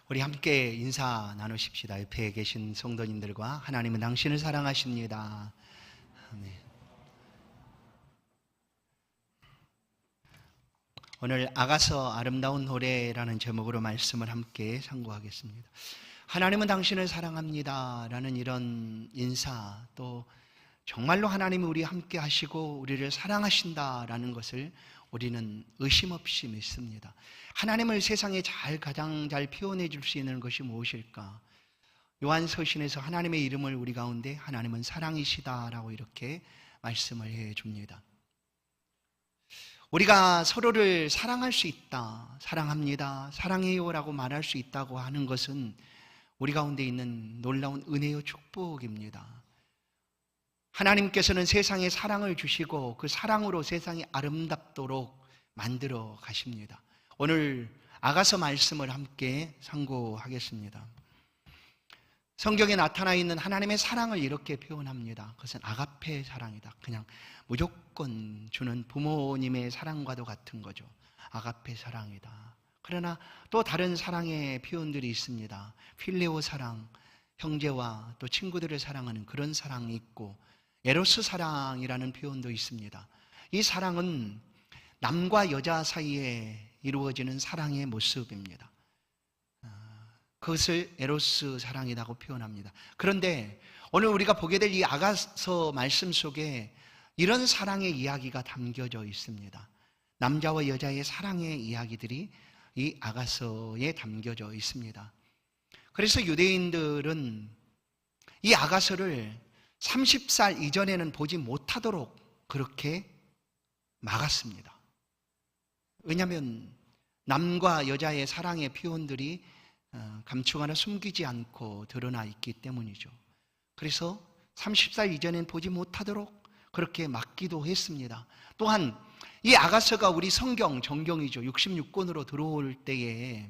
우리 함께 인사 나누십시다. 옆에 계신 성도님들과 하나님은 당신을 사랑하십니다. 아멘. 오늘 아가서 아름다운 노래라는 제목으로 말씀을 함께 상고하겠습니다. 하나님은 당신을 사랑합니다 라는 이런 인사, 또 정말로 하나님이 우리 함께 하시고 우리를 사랑하신다라는 것을 우리는 의심 없이 믿습니다. 하나님을 세상에 가장 잘 표현해 줄 수 있는 것이 무엇일까? 요한서신에서 하나님의 이름을 우리 가운데 하나님은 사랑이시다라고 이렇게 말씀을 해 줍니다. 우리가 서로를 사랑할 수 있다, 사랑합니다, 사랑해요라고 말할 수 있다고 하는 것은 우리 가운데 있는 놀라운 은혜요 축복입니다. 하나님께서는 세상에 사랑을 주시고 그 사랑으로 세상이 아름답도록 만들어 가십니다. 오늘 아가서 말씀을 함께 상고하겠습니다. 성경에 나타나 있는 하나님의 사랑을 이렇게 표현합니다. 그것은 아가페 사랑이다. 그냥 무조건 주는 부모님의 사랑과도 같은 거죠. 아가페 사랑이다. 그러나 또 다른 사랑의 표현들이 있습니다. 필레오 사랑, 형제와 또 친구들을 사랑하는 그런 사랑이 있고, 에로스 사랑이라는 표현도 있습니다. 이 사랑은 남과 여자 사이에 이루어지는 사랑의 모습입니다. 그것을 에로스 사랑이라고 표현합니다. 그런데 오늘 우리가 보게 될 이 아가서 말씀 속에 이런 사랑의 이야기가 담겨져 있습니다. 남자와 여자의 사랑의 이야기들이 이 아가서에 담겨져 있습니다. 그래서 유대인들은 이 아가서를 30살 이전에는 보지 못하도록 그렇게 막았습니다. 왜냐하면 남과 여자의 사랑의 표현들이 감추거나 숨기지 않고 드러나 있기 때문이죠. 그래서 30살 이전엔 보지 못하도록 그렇게 막기도 했습니다. 또한 이 아가서가 우리 성경, 정경이죠. 66권으로 들어올 때에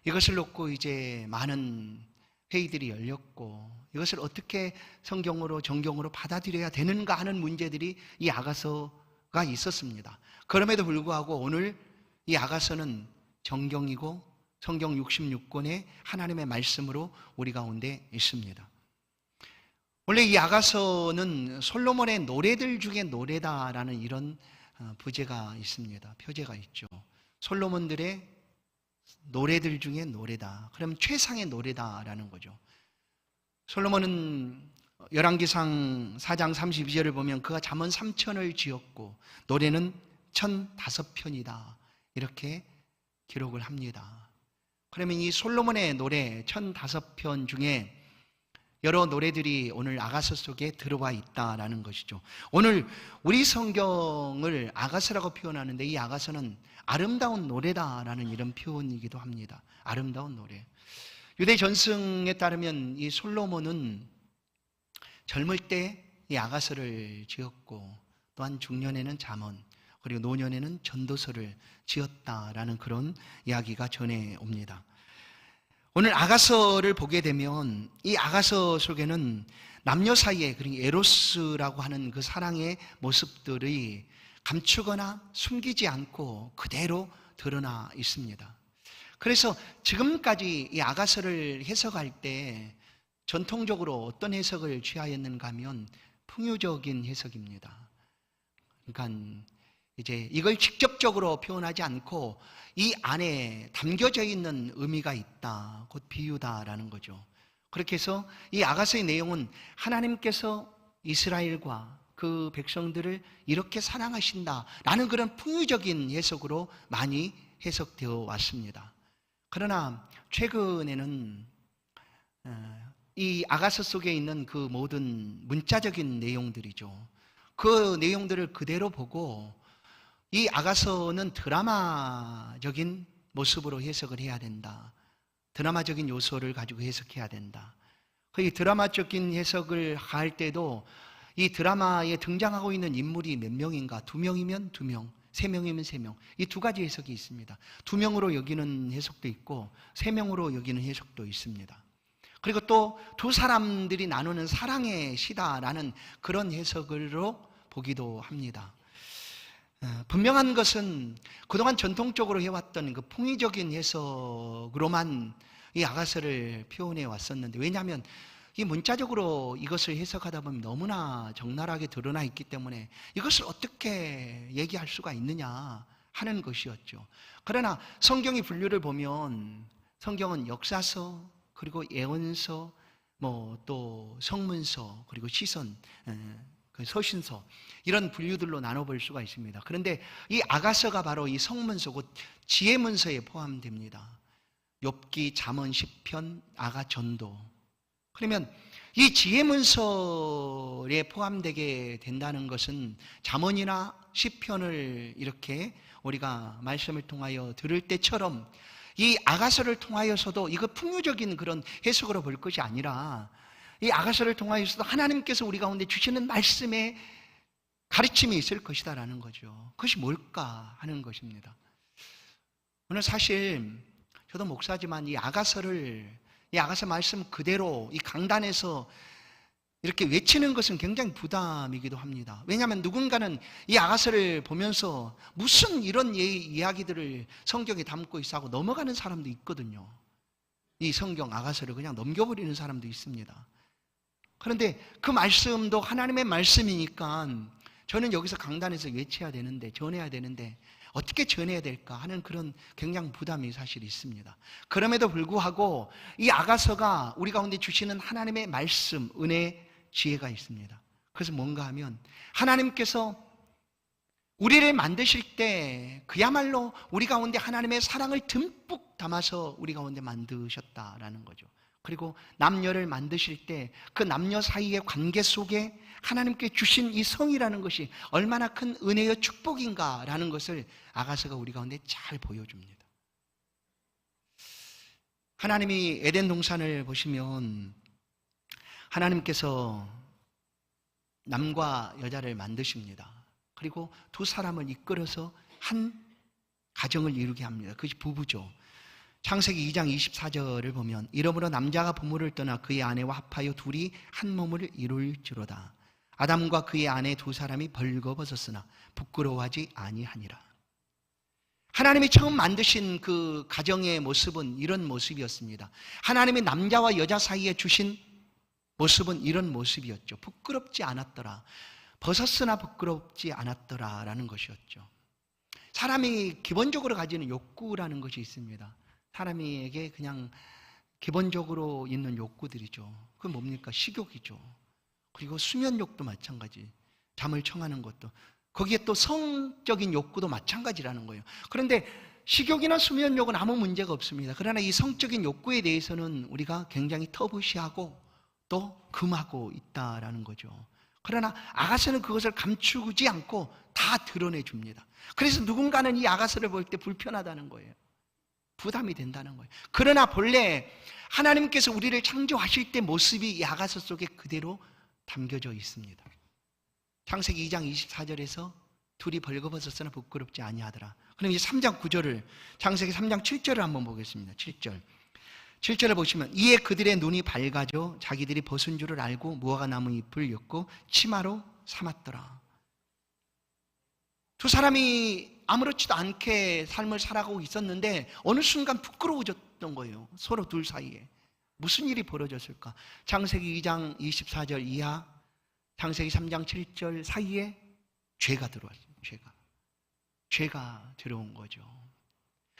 이것을 놓고 이제 많은 회의들이 열렸고, 이것을 어떻게 성경으로, 정경으로 받아들여야 되는가 하는 문제들이 이 아가서가 있었습니다. 그럼에도 불구하고 오늘 이 아가서는 정경이고 성경 66권의 하나님의 말씀으로 우리 가운데 있습니다. 원래 이 아가서는 솔로몬의 노래들 중에 노래다라는 이런 부제가 있습니다. 표제가 있죠. 솔로몬들의 노래들 중에 노래다. 그럼 최상의 노래다라는 거죠. 솔로몬은 열왕기상 4장 32절을 보면 그가 잠언 3천을 지었고 노래는 1,005편이다. 이렇게 기록을 합니다. 그러면 이 솔로몬의 노래 1,005편 중에 여러 노래들이 오늘 아가서 속에 들어와 있다라는 것이죠. 오늘 우리 성경을 아가서라고 표현하는데 이 아가서는 아름다운 노래다라는 이런 표현이기도 합니다. 아름다운 노래. 유대 전승에 따르면 이 솔로몬은 젊을 때 이 아가서를 지었고 또한 중년에는 잠언, 그리고 노년에는 전도서를 지었다라는 그런 이야기가 전해옵니다. 오늘 아가서를 보게 되면 이 아가서 속에는 남녀 사이에, 그러니까 에로스라고 하는 그 사랑의 모습들이 감추거나 숨기지 않고 그대로 드러나 있습니다. 그래서 지금까지 이 아가서를 해석할 때 전통적으로 어떤 해석을 취하였는가 하면 풍요적인 해석입니다. 그러니까 이제 이걸 직접적으로 표현하지 않고 이 안에 담겨져 있는 의미가 있다, 곧 비유다라는 거죠. 그렇게 해서 이 아가서의 내용은 하나님께서 이스라엘과 그 백성들을 이렇게 사랑하신다라는 그런 풍유적인 해석으로 많이 해석되어 왔습니다. 그러나 최근에는 이 아가서 속에 있는 그 모든 문자적인 내용들이죠. 그 내용들을 그대로 보고 이 아가서는 드라마적인 모습으로 해석을 해야 된다. 드라마적인 요소를 가지고 해석해야 된다. 그 드라마적인 해석을 할 때도 이 드라마에 등장하고 있는 인물이 몇 명인가? 2명이면 2명, 3명이면 3명. 이 두 가지 해석이 있습니다. 2명으로 여기는 해석도 있고 3명으로 여기는 해석도 있습니다. 그리고 또 두 사람들이 나누는 사랑의 시다라는 그런 해석으로 보기도 합니다. 분명한 것은 그동안 전통적으로 해왔던 그 풍의적인 해석으로만 이 아가서를 표현해 왔었는데, 왜냐하면 이 문자적으로 이것을 해석하다 보면 너무나 적나라하게 드러나 있기 때문에 이것을 어떻게 얘기할 수가 있느냐 하는 것이었죠. 그러나 성경의 분류를 보면 성경은 역사서, 그리고 예언서, 또 성문서, 그리고 시선, 서신서, 이런 분류들로 나눠볼 수가 있습니다. 그런데 이 아가서가 바로 이 성문서, 곧 지혜문서에 포함됩니다. 욥기, 잠언, 시편, 아가, 전도. 그러면 이 지혜문서에 포함되게 된다는 것은 잠언이나 시편을 이렇게 우리가 말씀을 통하여 들을 때처럼 이 아가서를 통하여서도 이거 풍요적인 그런 해석으로 볼 것이 아니라, 이 아가서를 통하여서도 하나님께서 우리 가운데 주시는 말씀에 가르침이 있을 것이다라는 거죠. 그것이 뭘까 하는 것입니다. 오늘 사실 저도 목사지만 이 아가서 말씀 그대로 이 강단에서 이렇게 외치는 것은 굉장히 부담이기도 합니다. 왜냐하면 누군가는 이 아가서를 보면서 무슨 이런 이야기들을 성경에 담고 있어 하고 넘어가는 사람도 있거든요. 이 성경 아가서를 그냥 넘겨버리는 사람도 있습니다. 그런데 그 말씀도 하나님의 말씀이니까 저는 여기서 강단에서 외쳐야 되는데, 전해야 되는데 어떻게 전해야 될까 하는 그런 굉장히 부담이 사실 있습니다. 그럼에도 불구하고 이 아가서가 우리 가운데 주시는 하나님의 말씀, 은혜, 지혜가 있습니다. 그래서 뭔가 하면 하나님께서 우리를 만드실 때 그야말로 우리 가운데 하나님의 사랑을 듬뿍 담아서 우리 가운데 만드셨다라는 거죠. 그리고 남녀를 만드실 때 그 남녀 사이의 관계 속에 하나님께 주신 이 성이라는 것이 얼마나 큰 은혜의 축복인가라는 것을 아가서가 우리 가운데 잘 보여줍니다. 하나님이 에덴 동산을 보시면 하나님께서 남과 여자를 만드십니다. 그리고 두 사람을 이끌어서 한 가정을 이루게 합니다. 그것이 부부죠. 창세기 2장 24절을 보면 이러므로 남자가 부모를 떠나 그의 아내와 합하여 둘이 한 몸을 이룰지로다. 아담과 그의 아내 두 사람이 벌거벗었으나 부끄러워하지 아니하니라. 하나님이 처음 만드신 그 가정의 모습은 이런 모습이었습니다. 하나님이 남자와 여자 사이에 주신 모습은 이런 모습이었죠. 부끄럽지 않았더라. 벗었으나 부끄럽지 않았더라 라는 것이었죠. 사람이 기본적으로 가지는 욕구라는 것이 있습니다. 사람에게 그냥 기본적으로 있는 욕구들이죠. 그건 뭡니까? 식욕이죠. 그리고 수면욕도 마찬가지. 잠을 청하는 것도. 거기에 또 성적인 욕구도 마찬가지라는 거예요. 그런데 식욕이나 수면욕은 아무 문제가 없습니다. 그러나 이 성적인 욕구에 대해서는 우리가 굉장히 터부시하고 또 금하고 있다라는 거죠. 그러나 아가서는 그것을 감추지 않고 다 드러내줍니다. 그래서 누군가는 이 아가서를 볼 때 불편하다는 거예요. 부담이 된다는 거예요. 그러나 본래 하나님께서 우리를 창조하실 때 모습이 이 아가서 속에 그대로 담겨져 있습니다. 창세기 2장 24절에서 둘이 벌거벗었으나 부끄럽지 아니하더라. 그럼 이제 3장 9절을, 창세기 3장 7절을 한번 보겠습니다. 7절을 보시면 이에 그들의 눈이 밝아져 자기들이 벗은 줄을 알고 무화과 나무 잎을 엮고 치마로 삼았더라. 두 사람이 아무렇지도 않게 삶을 살아가고 있었는데 어느 순간 부끄러워졌던 거예요. 서로 둘 사이에. 무슨 일이 벌어졌을까? 창세기 2장 24절 이하, 창세기 3장 7절 사이에 죄가 들어왔어요. 죄가 들어온 거죠.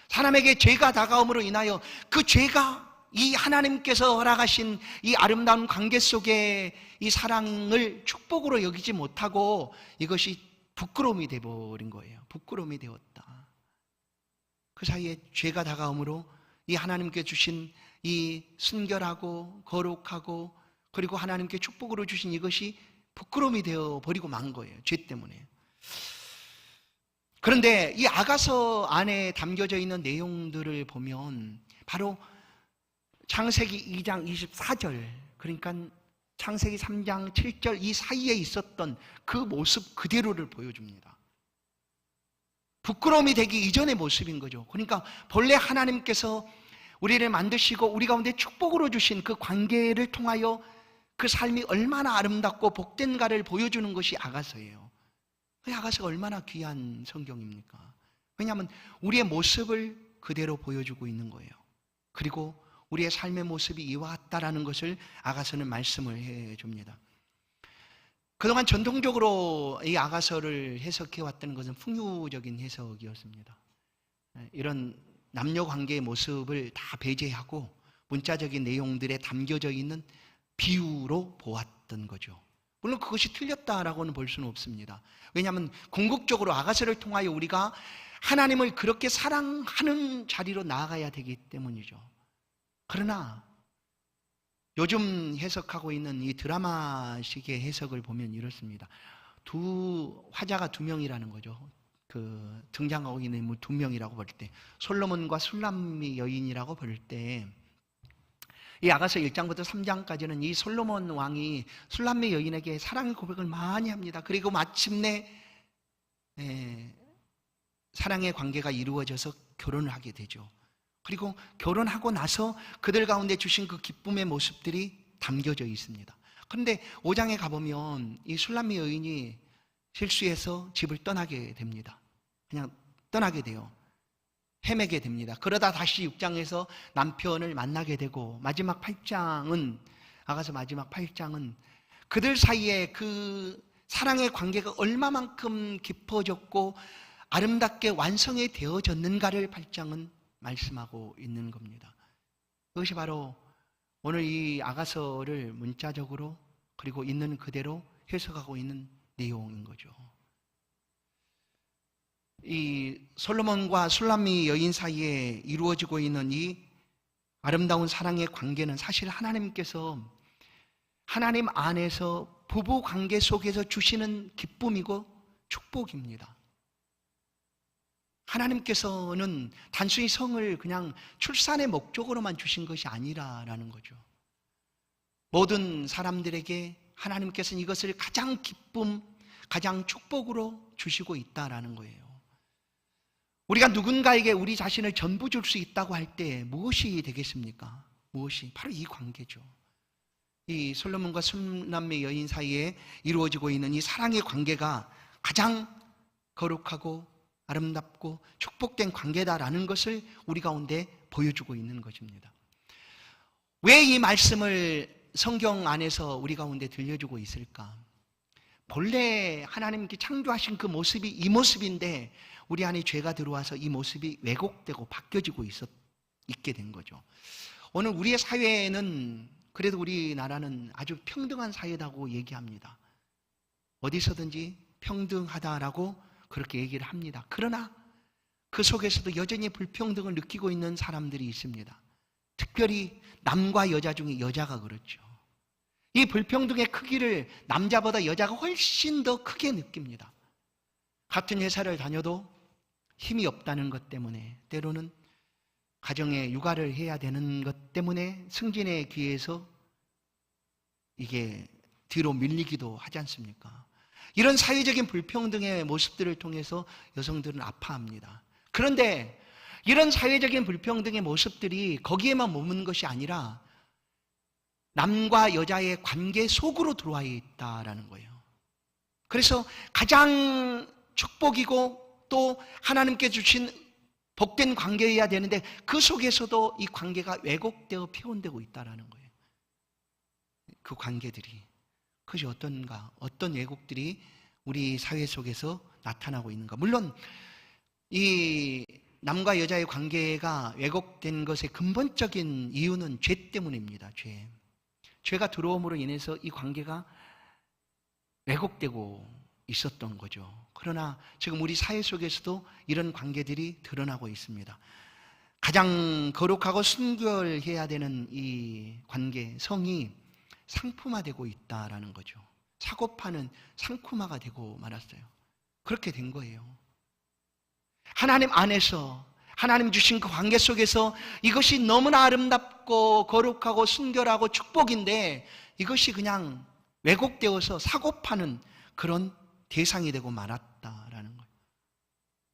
사람에게 죄가 다가옴으로 인하여 그 죄가 이 하나님께서 허락하신 이 아름다운 관계 속에 이 사랑을 축복으로 여기지 못하고 이것이 부끄러움이 되어버린 거예요. 부끄러움이 되었다. 그 사이에 죄가 다가옴으로 이 하나님께 주신 이 순결하고 거룩하고 그리고 하나님께 축복으로 주신 이것이 부끄러움이 되어버리고 만 거예요. 죄 때문에. 그런데 이 아가서 안에 담겨져 있는 내용들을 보면 바로 창세기 2장 24절, 그러니까 창세기 3장 7절 이 사이에 있었던 그 모습 그대로를 보여줍니다. 부끄러움이 되기 이전의 모습인 거죠. 그러니까 본래 하나님께서 우리를 만드시고 우리 가운데 축복으로 주신 그 관계를 통하여 그 삶이 얼마나 아름답고 복된가를 보여주는 것이 아가서예요. 그 아가서가 얼마나 귀한 성경입니까? 왜냐하면 우리의 모습을 그대로 보여주고 있는 거예요. 그리고 우리의 삶의 모습이 이와 같다라는 것을 아가서는 말씀을 해줍니다. 그동안 전통적으로 이 아가서를 해석해왔던 것은 풍요적인 해석이었습니다. 이런 남녀 관계의 모습을 다 배제하고 문자적인 내용들에 담겨져 있는 비유로 보았던 거죠. 물론 그것이 틀렸다라고는 볼 수는 없습니다. 왜냐하면 궁극적으로 아가서를 통하여 우리가 하나님을 그렇게 사랑하는 자리로 나아가야 되기 때문이죠. 그러나 요즘 해석하고 있는 이 드라마식의 해석을 보면 이렇습니다. 화자가 두 명이라는 거죠. 그 등장하고 있는 인물 두 명이라고 볼 때, 솔로몬과 술람미 여인이라고 볼 때, 이 아가서 1장부터 3장까지는 이 솔로몬 왕이 술람미 여인에게 사랑의 고백을 많이 합니다. 그리고 마침내 사랑의 관계가 이루어져서 결혼을 하게 되죠. 그리고 결혼하고 나서 그들 가운데 주신 그 기쁨의 모습들이 담겨져 있습니다. 그런데 5장에 가보면 이 술람미 여인이 실수해서 집을 떠나게 됩니다. 그냥 떠나게 돼요. 헤매게 됩니다. 그러다 다시 6장에서 남편을 만나게 되고, 마지막 8장은, 아가서 마지막 8장은 그들 사이에 그 사랑의 관계가 얼마만큼 깊어졌고 아름답게 완성이 되어졌는가를 8장은 말씀하고 있는 겁니다. 그것이 바로 오늘 이 아가서를 문자적으로 그리고 있는 그대로 해석하고 있는 내용인 거죠. 이 솔로몬과 술람미 여인 사이에 이루어지고 있는 이 아름다운 사랑의 관계는 사실 하나님께서 하나님 안에서 부부 관계 속에서 주시는 기쁨이고 축복입니다. 하나님께서는 단순히 성을 그냥 출산의 목적으로만 주신 것이 아니라는 거죠. 모든 사람들에게 하나님께서는 이것을 가장 기쁨, 가장 축복으로 주시고 있다라는 거예요. 우리가 누군가에게 우리 자신을 전부 줄 수 있다고 할 때 무엇이 되겠습니까? 무엇이? 바로 이 관계죠. 이 솔로몬과 술람미 여인 사이에 이루어지고 있는 이 사랑의 관계가 가장 거룩하고 아름답고 축복된 관계다라는 것을 우리 가운데 보여주고 있는 것입니다. 왜 이 말씀을 성경 안에서 우리 가운데 들려주고 있을까? 본래 하나님께 창조하신 그 모습이 이 모습인데 우리 안에 죄가 들어와서 이 모습이 왜곡되고 바뀌어지고 있게 된 거죠. 오늘 우리의 사회는, 그래도 우리나라는 아주 평등한 사회다고 얘기합니다. 어디서든지 평등하다라고 그렇게 얘기를 합니다. 그러나 그 속에서도 여전히 불평등을 느끼고 있는 사람들이 있습니다. 특별히 남과 여자 중에 여자가 그렇죠. 이 불평등의 크기를 남자보다 여자가 훨씬 더 크게 느낍니다. 같은 회사를 다녀도 힘이 없다는 것 때문에, 때로는 가정에 육아를 해야 되는 것 때문에 승진에 귀해서 이게 뒤로 밀리기도 하지 않습니까? 이런 사회적인 불평등의 모습들을 통해서 여성들은 아파합니다. 그런데 이런 사회적인 불평등의 모습들이 거기에만 머무는 것이 아니라 남과 여자의 관계 속으로 들어와 있다라는 거예요. 그래서 가장 축복이고 또 하나님께 주신 복된 관계여야 되는데 그 속에서도 이 관계가 왜곡되어 표현되고 있다라는 거예요. 그 관계들이 그것이 어떤가, 어떤 왜곡들이 우리 사회 속에서 나타나고 있는가. 물론 이 남과 여자의 관계가 왜곡된 것의 근본적인 이유는 죄 때문입니다. 죄가 들어옴으로 인해서 이 관계가 왜곡되고 있었던 거죠. 그러나 지금 우리 사회 속에서도 이런 관계들이 드러나고 있습니다. 가장 거룩하고 순결해야 되는 이 관계, 성이 상품화되고 있다라는 거죠. 사고 파는 상품화가 되고 말았어요. 그렇게 된 거예요. 하나님 안에서 하나님 주신 그 관계 속에서 이것이 너무나 아름답고 거룩하고 순결하고 축복인데 이것이 그냥 왜곡되어서 사고 파는 그런 대상이 되고 말았다라는 거예요.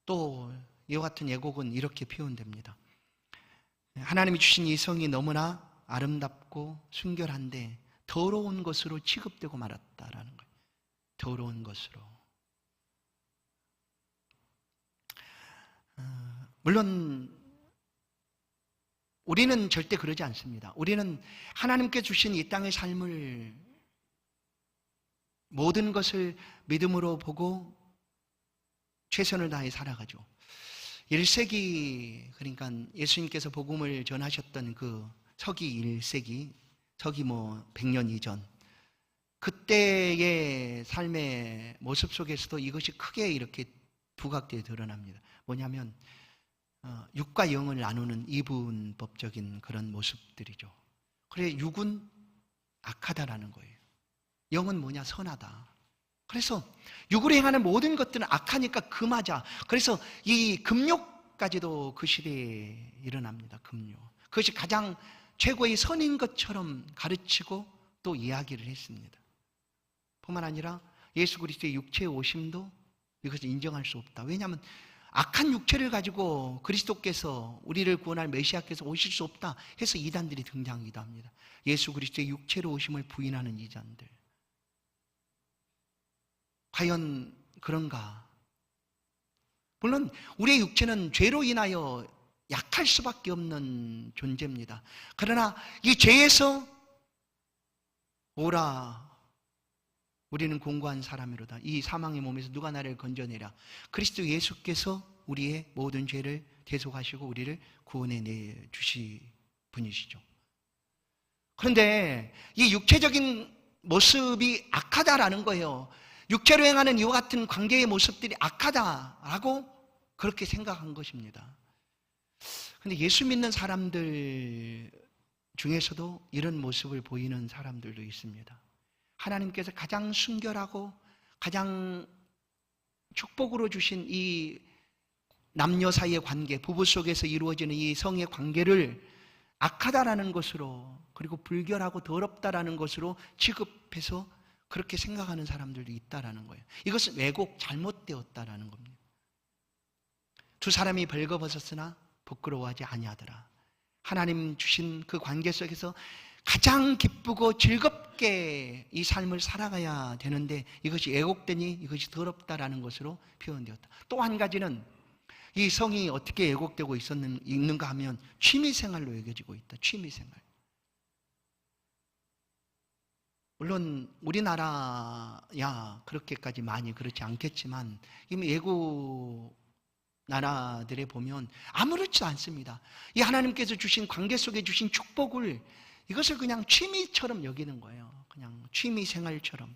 또 이와 같은 왜곡은 이렇게 표현됩니다. 하나님이 주신 이 성이 너무나 아름답고 순결한데 더러운 것으로 취급되고 말았다라는 거예요. 더러운 것으로. 물론 우리는 절대 그러지 않습니다. 우리는 하나님께 주신 이 땅의 삶을 모든 것을 믿음으로 보고 최선을 다해 살아가죠. 1세기, 그러니까 예수님께서 복음을 전하셨던 그 서기 1세기, 서기 100년 이전, 그때의 삶의 모습 속에서도 이것이 크게 이렇게 부각되어 드러납니다. 뭐냐면 육과 영을 나누는 이분법적인 그런 모습들이죠. 그래, 육은 악하다라는 거예요. 영은 뭐냐? 선하다. 그래서 육으로 행하는 모든 것들은 악하니까 금하자. 그래서 이 금욕까지도 그 시대에 일어납니다. 금욕. 그것이 가장 최고의 선인 것처럼 가르치고 또 이야기를 했습니다. 뿐만 아니라 예수 그리스도의 육체의 오심도 이것을 인정할 수 없다. 왜냐하면 악한 육체를 가지고 그리스도께서 우리를 구원할 메시아께서 오실 수 없다 해서 이단들이 등장하기도 합니다. 예수 그리스도의 육체로 오심을 부인하는 이단들. 과연 그런가? 물론 우리의 육체는 죄로 인하여 약할 수밖에 없는 존재입니다. 그러나 이 죄에서 오라, 우리는 공고한 사람이로다. 이 사망의 몸에서 누가 나를 건져내랴. 그리스도 예수께서 우리의 모든 죄를 대속하시고 우리를 구원해 내주시 분이시죠. 그런데 이 육체적인 모습이 악하다라는 거예요. 육체로 행하는 이와 같은 관계의 모습들이 악하다라고 그렇게 생각한 것입니다. 그런데 예수 믿는 사람들 중에서도 이런 모습을 보이는 사람들도 있습니다. 하나님께서 가장 순결하고 가장 축복으로 주신 이 남녀 사이의 관계, 부부 속에서 이루어지는 이 성의 관계를 악하다라는 것으로, 그리고 불결하고 더럽다라는 것으로 취급해서 그렇게 생각하는 사람들도 있다라는 거예요. 이것은 왜곡, 잘못되었다라는 겁니다. 두 사람이 벌거벗었으나 부끄러워하지 아니하더라. 하나님 주신 그 관계 속에서 가장 기쁘고 즐겁게 이 삶을 살아가야 되는데 이것이 왜곡되니 이것이 더럽다라는 것으로 표현되었다. 또 한 가지는 이 성이 어떻게 왜곡되고 있는가 하면 취미생활로 여겨지고 있다. 취미생활. 물론 우리나라야 그렇게까지 많이 그렇지 않겠지만 이미 외국 나라들에 보면 아무렇지도 않습니다. 이 하나님께서 주신 관계 속에 주신 축복을 이것을 그냥 취미처럼 여기는 거예요. 그냥 취미생활처럼.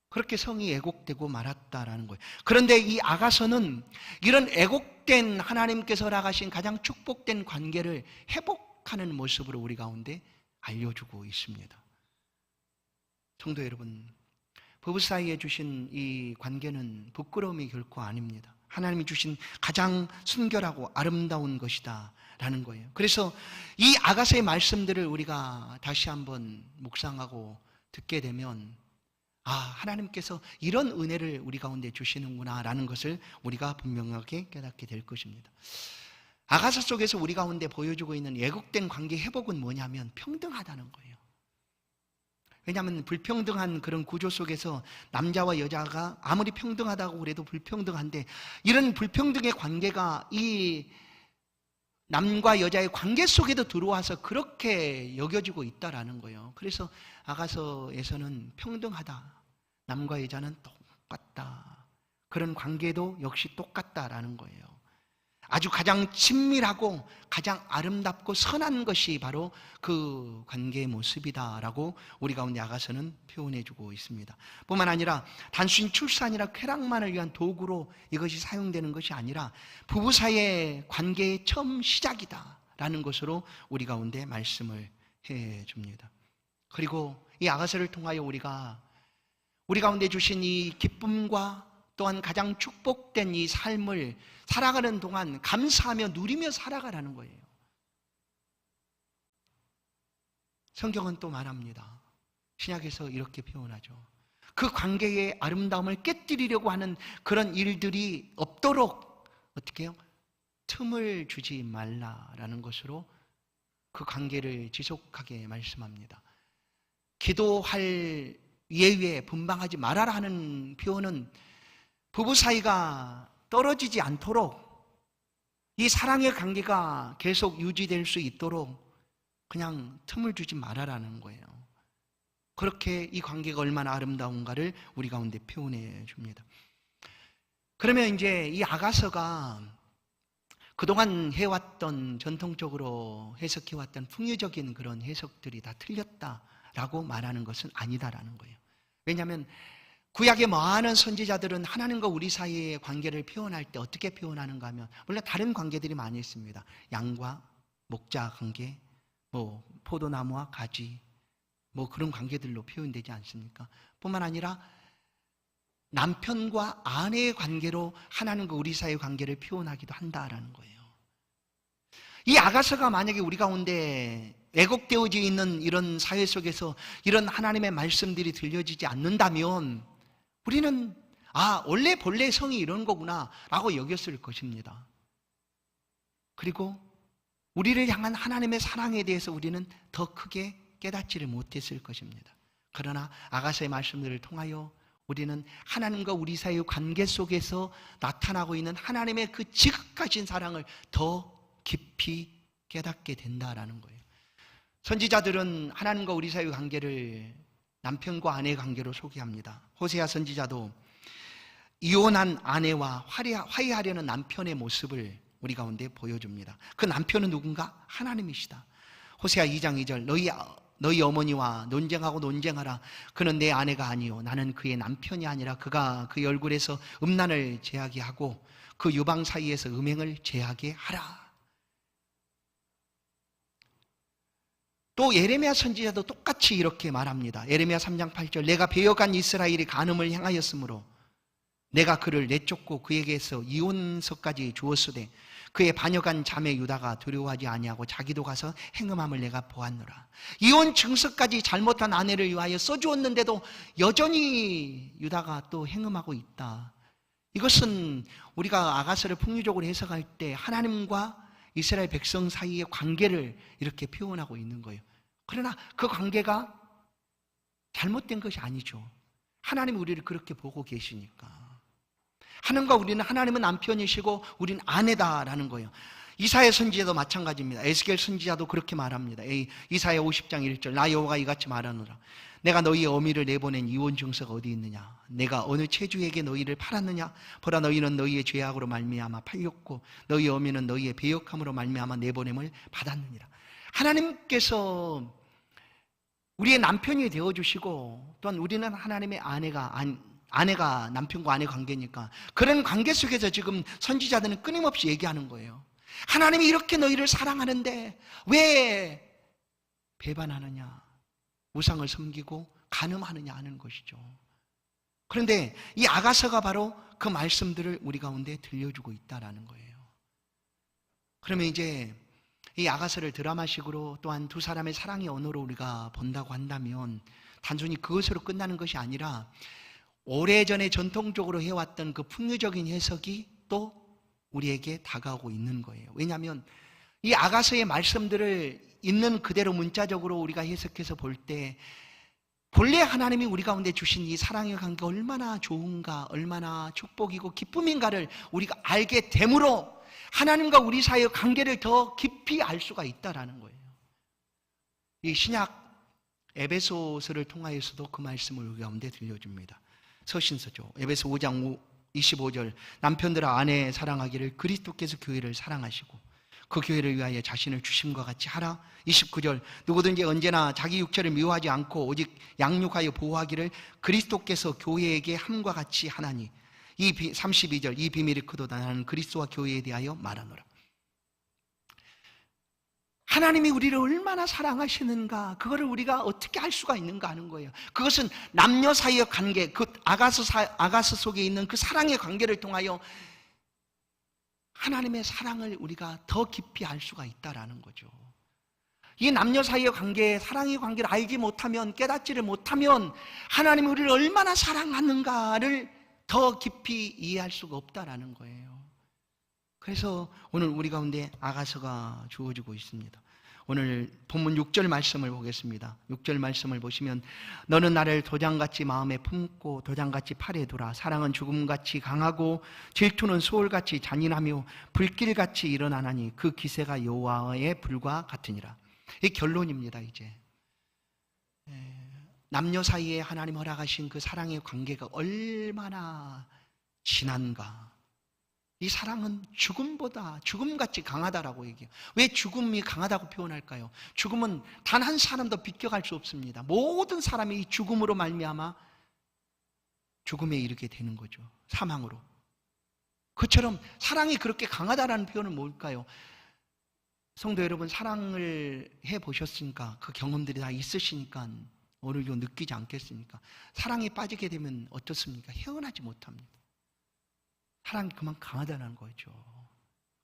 그렇게 성이 왜곡되고 말았다라는 거예요. 그런데 이 아가서는 이런 왜곡된 하나님께서 허락하신 가장 축복된 관계를 회복하는 모습으로 우리 가운데 알려주고 있습니다. 성도 여러분, 부부 사이에 주신 이 관계는 부끄러움이 결코 아닙니다. 하나님이 주신 가장 순결하고 아름다운 것이다 라는 거예요. 그래서 이 아가서의 말씀들을 우리가 다시 한번 묵상하고 듣게 되면 하나님께서 이런 은혜를 우리 가운데 주시는구나 라는 것을 우리가 분명하게 깨닫게 될 것입니다. 아가서 속에서 우리 가운데 보여주고 있는 왜곡된 관계 회복은 뭐냐면 평등하다는 거예요. 왜냐하면 불평등한 그런 구조 속에서 남자와 여자가 아무리 평등하다고 그래도 불평등한데 이런 불평등의 관계가 이 남과 여자의 관계 속에도 들어와서 그렇게 여겨지고 있다라는 거예요. 그래서 아가서에서는 평등하다. 남과 여자는 똑같다. 그런 관계도 역시 똑같다라는 거예요. 아주 가장 친밀하고 가장 아름답고 선한 것이 바로 그 관계의 모습이다라고 우리 가운데 아가서는 표현해주고 있습니다. 뿐만 아니라 단순히 출산이나 쾌락만을 위한 도구로 이것이 사용되는 것이 아니라 부부 사이의 관계의 처음 시작이다라는 것으로 우리 가운데 말씀을 해줍니다. 그리고 이 아가서를 통하여 우리가 우리 가운데 주신 이 기쁨과 또한 가장 축복된 이 삶을 살아가는 동안 감사하며 누리며 살아가라는 거예요. 성경은 또 말합니다. 신약에서 이렇게 표현하죠. 그 관계의 아름다움을 깨뜨리려고 하는 그런 일들이 없도록 어떻게 해요? 틈을 주지 말라라는 것으로 그 관계를 지속하게 말씀합니다. 기도할 예외에 분방하지 말아라 하는 표현은 부부 사이가 떨어지지 않도록 이 사랑의 관계가 계속 유지될 수 있도록 그냥 틈을 주지 말아라는 거예요. 그렇게 이 관계가 얼마나 아름다운가를 우리 가운데 표현해 줍니다. 그러면 이제 이 아가서가 그동안 해왔던, 전통적으로 해석해왔던 풍요적인 그런 해석들이 다 틀렸다라고 말하는 것은 아니다라는 거예요. 왜냐하면 구약의 많은 선지자들은 하나님과 우리 사이의 관계를 표현할 때 어떻게 표현하는가 하면, 물론 다른 관계들이 많이 있습니다. 양과 목자 관계, 뭐 포도나무와 가지, 뭐 그런 관계들로 표현되지 않습니까? 뿐만 아니라 남편과 아내의 관계로 하나님과 우리 사이의 관계를 표현하기도 한다라는 거예요. 이 아가서가 만약에 우리 가운데 왜곡되어져 있는 이런 사회 속에서 이런 하나님의 말씀들이 들려지지 않는다면 우리는 원래 본래 성이 이런 거구나 라고 여겼을 것입니다. 그리고 우리를 향한 하나님의 사랑에 대해서 우리는 더 크게 깨닫지를 못했을 것입니다. 그러나 아가서의 말씀들을 통하여 우리는 하나님과 우리 사이의 관계 속에서 나타나고 있는 하나님의 그 지극하신 사랑을 더 깊이 깨닫게 된다라는 거예요. 선지자들은 하나님과 우리 사이의 관계를 남편과 아내의 관계로 소개합니다. 호세아 선지자도 이혼한 아내와 화해하려는 남편의 모습을 우리 가운데 보여줍니다. 그 남편은 누군가? 하나님이시다. 호세아 2장 2절 너희 어머니와 논쟁하라. 그는 내 아내가 아니요 나는 그의 남편이 아니라 그가 그의 얼굴에서 음란을 제하게 하고 그 유방 사이에서 음행을 제하게 하라. 또 예레미야 선지자도 똑같이 이렇게 말합니다. 예레미야 3장 8절 내가 배역한 이스라엘이 간음을 행하였으므로 내가 그를 내쫓고 그에게서 이혼서까지 주었으되 그의 반역한 자매 유다가 두려워하지 아니하고 자기도 가서 행음함을 내가 보았노라. 이혼 증서까지 잘못한 아내를 위하여 써주었는데도 여전히 유다가 또 행음하고 있다. 이것은 우리가 아가서를 풍류적으로 해석할 때 하나님과 이스라엘 백성 사이의 관계를 이렇게 표현하고 있는 거예요. 그러나 그 관계가 잘못된 것이 아니죠. 하나님이 우리를 그렇게 보고 계시니까. 하나님은 남편이시고 우리는 아내다라는 거예요. 이사야 선지자도 마찬가지입니다. 에스겔 선지자도 그렇게 말합니다. 이사야 50장 1절 나 여호와가 이같이 말하노라. 내가 너희의 어미를 내보낸 이혼 증서가 어디 있느냐? 내가 어느 체주에게 너희를 팔았느냐? 보라 너희는 너희의 죄악으로 말미암아 팔렸고 너희의 어미는 너희의 배역함으로 말미암아 내보냄을 받았느니라. 하나님께서 우리의 남편이 되어주시고 또한 우리는 하나님의 아내가 남편과 아내 관계니까 그런 관계 속에서 지금 선지자들은 끊임없이 얘기하는 거예요. 하나님이 이렇게 너희를 사랑하는데 왜 배반하느냐? 우상을 섬기고 간음하느냐 하는 것이죠. 그런데 이 아가서가 바로 그 말씀들을 우리 가운데 들려주고 있다라는 거예요. 그러면 이제 이 아가서를 드라마식으로 또한 두 사람의 사랑의 언어로 우리가 본다고 한다면 단순히 그것으로 끝나는 것이 아니라 오래전에 전통적으로 해왔던 그 풍요적인 해석이 또 우리에게 다가오고 있는 거예요. 왜냐하면 이 아가서의 말씀들을 있는 그대로 문자적으로 우리가 해석해서 볼 때 본래 하나님이 우리 가운데 주신 이 사랑의 관계가 얼마나 좋은가, 얼마나 축복이고 기쁨인가를 우리가 알게 됨으로 하나님과 우리 사이의 관계를 더 깊이 알 수가 있다라는 거예요. 이 신약 에베소서를 통하여서도 그 말씀을 우리 가운데 들려줍니다. 서신서죠. 에베소 5장 25절 남편들아 아내 사랑하기를 그리스도께서 교회를 사랑하시고 그 교회를 위하여 자신을 주심과 같이 하라. 29절 누구든지 언제나 자기 육체를 미워하지 않고 오직 양육하여 보호하기를 그리스도께서 교회에게 함과 같이 하나니 32절 이 비밀이 크도다 나는 그리스도와 교회에 대하여 말하노라. 하나님이 우리를 얼마나 사랑하시는가 그거를 우리가 어떻게 알 수가 있는가 하는 거예요. 그것은 남녀 사이의 관계, 그 아가서 속에 있는 그 사랑의 관계를 통하여 하나님의 사랑을 우리가 더 깊이 알 수가 있다라는 거죠. 이 남녀 사이의 관계, 사랑의 관계를 알지 못하면, 깨닫지를 못하면 하나님이 우리를 얼마나 사랑하는가를 더 깊이 이해할 수가 없다라는 거예요. 그래서 오늘 우리 가운데 아가서가 주어지고 있습니다. 오늘 본문 6절 말씀을 보겠습니다. 6절 말씀을 보시면 너는 나를 도장같이 마음에 품고 도장같이 팔에 두라. 사랑은 죽음같이 강하고 질투는 소울같이 잔인하며 불길같이 일어나나니 그 기세가 여호와의 불과 같으니라. 이 결론입니다. 이제 남녀 사이에 하나님 허락하신 그 사랑의 관계가 얼마나 진한가. 이 사랑은 죽음보다 죽음같이 강하다라고 얘기해요. 왜 죽음이 강하다고 표현할까요? 죽음은 단 한 사람도 비껴갈 수 없습니다. 모든 사람이 이 죽음으로 말미암아 죽음에 이르게 되는 거죠. 사망으로. 그처럼 사랑이 그렇게 강하다라는 표현은 뭘까요? 성도 여러분, 사랑을 해보셨으니까 그 경험들이 다 있으시니까 오늘도 느끼지 않겠습니까? 사랑에 빠지게 되면 어떻습니까? 헤어나지 못합니다. 사랑이 그만 강하다는 거죠.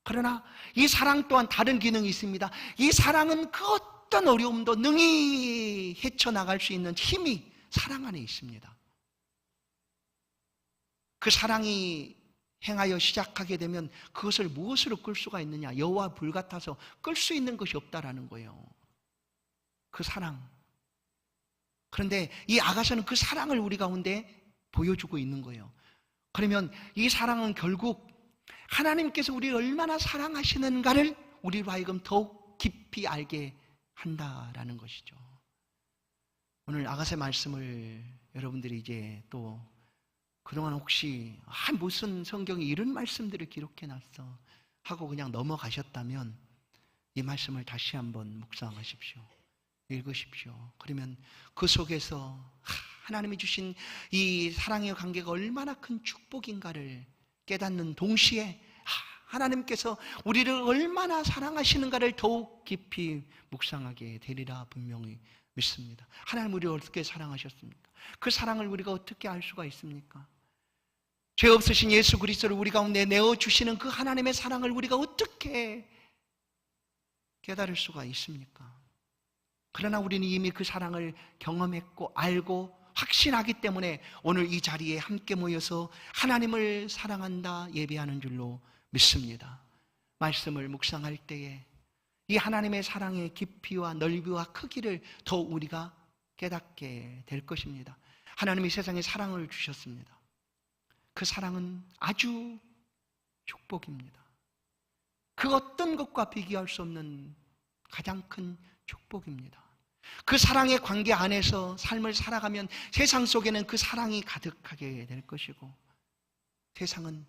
그러나 이 사랑 또한 다른 기능이 있습니다. 이 사랑은 그 어떤 어려움도 능히 헤쳐나갈 수 있는 힘이 사랑 안에 있습니다. 그 사랑이 행하여 시작하게 되면 그것을 무엇으로 끌 수가 있느냐? 여호와 불 같아서 끌 수 있는 것이 없다라는 거예요. 그 사랑. 그런데 이 아가서는 그 사랑을 우리 가운데 보여주고 있는 거예요. 그러면 이 사랑은 결국 하나님께서 우리를 얼마나 사랑하시는가를 우리로 하여금 더욱 깊이 알게 한다라는 것이죠. 오늘 아가서의 말씀을 여러분들이 이제 또 그동안 혹시 무슨 성경이 이런 말씀들을 기록해놨어 하고 그냥 넘어가셨다면 이 말씀을 다시 한번 묵상하십시오. 읽으십시오. 그러면 그 속에서 하나님이 주신 이 사랑의 관계가 얼마나 큰 축복인가를 깨닫는 동시에 하나님께서 우리를 얼마나 사랑하시는가를 더욱 깊이 묵상하게 되리라 분명히 믿습니다. 하나님 우리를 어떻게 사랑하셨습니까? 그 사랑을 우리가 어떻게 알 수가 있습니까? 죄 없으신 예수 그리스도를 우리 가운데 내어주시는 그 하나님의 사랑을 우리가 어떻게 깨달을 수가 있습니까? 그러나 우리는 이미 그 사랑을 경험했고 알고 확신하기 때문에 오늘 이 자리에 함께 모여서 하나님을 사랑한다 예배하는 줄로 믿습니다. 말씀을 묵상할 때에 이 하나님의 사랑의 깊이와 넓이와 크기를 더 우리가 깨닫게 될 것입니다. 하나님이 세상에 사랑을 주셨습니다. 그 사랑은 아주 축복입니다. 그 어떤 것과 비교할 수 없는 가장 큰 축복입니다. 그 사랑의 관계 안에서 삶을 살아가면 세상 속에는 그 사랑이 가득하게 될 것이고 세상은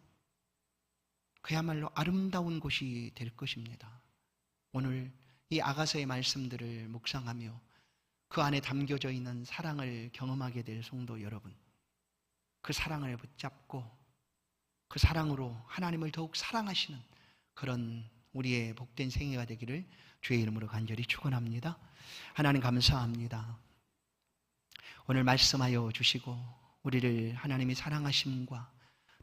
그야말로 아름다운 곳이 될 것입니다. 오늘 이 아가서의 말씀들을 묵상하며 그 안에 담겨져 있는 사랑을 경험하게 될 성도 여러분, 그 사랑을 붙잡고 그 사랑으로 하나님을 더욱 사랑하시는 그런 우리의 복된 생애가 되기를 주의 이름으로 간절히 축원합니다. 하나님 감사합니다. 오늘 말씀하여 주시고 우리를 하나님이 사랑하심과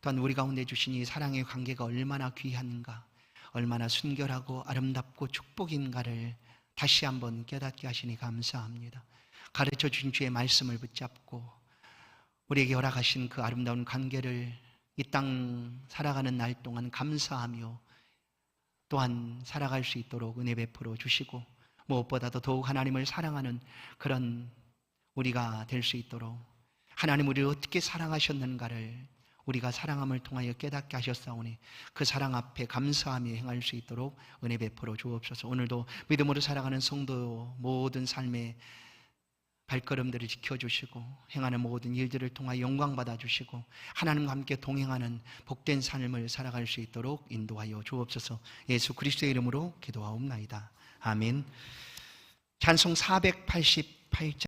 또한 우리 가운데 주신 이 사랑의 관계가 얼마나 귀한가, 얼마나 순결하고 아름답고 축복인가를 다시 한번 깨닫게 하시니 감사합니다. 가르쳐 주신 주의 말씀을 붙잡고 우리에게 허락하신 그 아름다운 관계를 이 땅 살아가는 날 동안 감사하며 또한 살아갈 수 있도록 은혜 베풀어 주시고 무엇보다도 더욱 하나님을 사랑하는 그런 우리가 될 수 있도록 하나님 우리를 어떻게 사랑하셨는가를 우리가 사랑함을 통하여 깨닫게 하셨사오니 그 사랑 앞에 감사하며 행할 수 있도록 은혜 베풀어 주옵소서. 오늘도 믿음으로 살아가는 성도 모든 삶의 발걸음들을 지켜주시고 행하는 모든 일들을 통하여 영광 받아주시고 하나님과 함께 동행하는 복된 삶을 살아갈 수 있도록 인도하여 주옵소서. 예수 그리스도의 이름으로 기도하옵나이다. 아멘. 찬송 488장